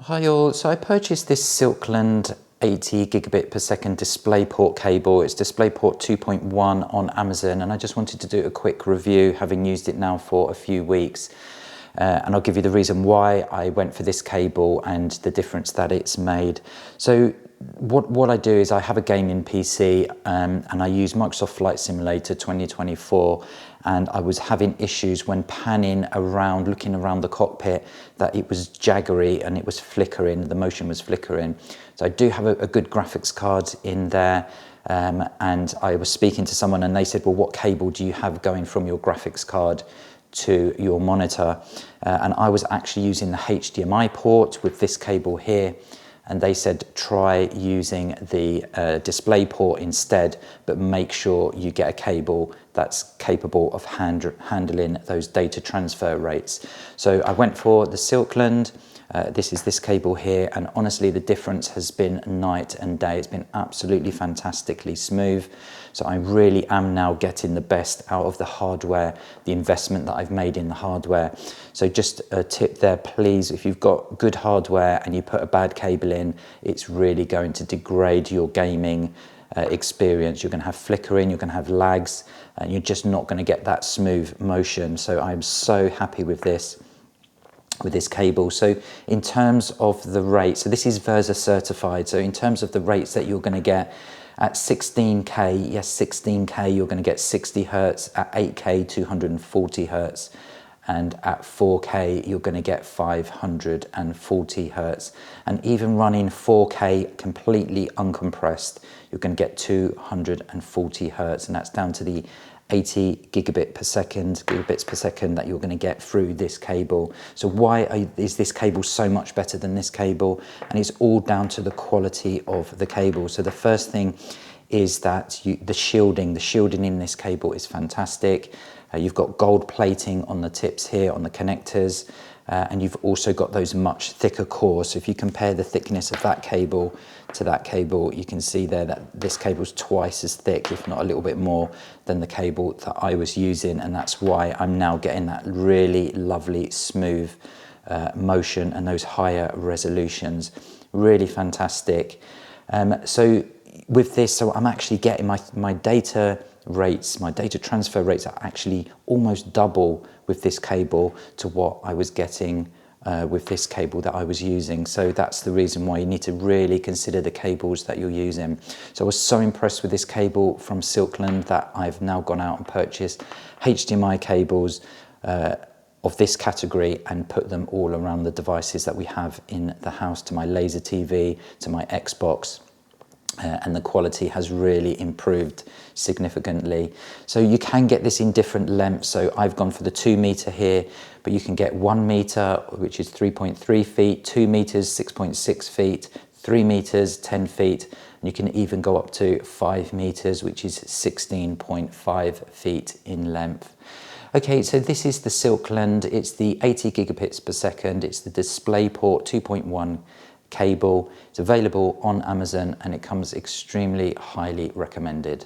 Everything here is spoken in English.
Hi all, so I purchased this Silkland 80 gigabit per second DisplayPort cable. It's DisplayPort 2.1 on Amazon, and I just wanted to do a quick review, having used it now for a few weeks. And I'll give you the reason why I went for this cable and the difference that it's made. So what I do is I have a gaming PC and I use Microsoft Flight Simulator 2024, and I was having issues when panning around, looking around the cockpit, that it was jaggery and it was flickering, the motion was flickering. So I do have a good graphics card in there. And I was speaking to someone and they said, well, what cable do you have going from your graphics card to your monitor? And I was actually using the HDMI port with this cable here, and they said try using the DisplayPort instead, but make sure you get a cable that's capable of handling those data transfer rates. So I went for the Silkland. This is this cable here, and honestly the difference has been night and day. It's been absolutely fantastically smooth. So I really am now getting the best out of the hardware, the investment that I've made in the hardware. So just a tip there, please, if you've got good hardware and you put a bad cable in, it's really going to degrade your gaming experience. You're going to have flickering, you're going to have lags, and you're just not going to get that smooth motion. So I'm so happy with this cable. So in terms of the rate, so this is Versa certified. So in terms of the rates that you're going to get at 16K, yes, 16K, you're going to get 60 Hertz, at 8K, 240 Hertz, and at 4K, you're going to get 540 Hertz. And even running 4K completely uncompressed, you're going to get 240 Hertz, and that's down to the 80 gigabits per second that you're going to get through this cable. So why is this cable so much better than this cable? And it's all down to the quality of the cable. So the first thing is that the shielding in this cable is fantastic. You've got gold plating on the tips here, on the connectors, and you've also got those much thicker cores. So if you compare the thickness of that cable to that cable, you can see there that this cable's twice as thick, if not a little bit more, than the cable that I was using, and that's why I'm now getting that really lovely smooth motion and those higher resolutions. Really fantastic. So with this, so I'm actually getting my data rates, my data transfer rates are actually almost double with this cable to what I was getting with this cable that I was using. So that's the reason why you need to really consider the cables that you're using. So I was so impressed with this cable from Silkland that I've now gone out and purchased HDMI cables of this category and put them all around the devices that we have in the house, to my laser TV, to my Xbox. And the quality has really improved significantly. So you can get this in different lengths. So I've gone for the 2 meter here, but you can get 1 meter, which is 3.3 feet, 2 meters, 6.6 feet, 3 meters, 10 feet, and you can even go up to 5 meters, which is 16.5 feet in length. Okay, so this is the Silkland. It's the 80 gigabits per second. It's the DisplayPort 2.1 cable. It's available on Amazon and it comes extremely highly recommended.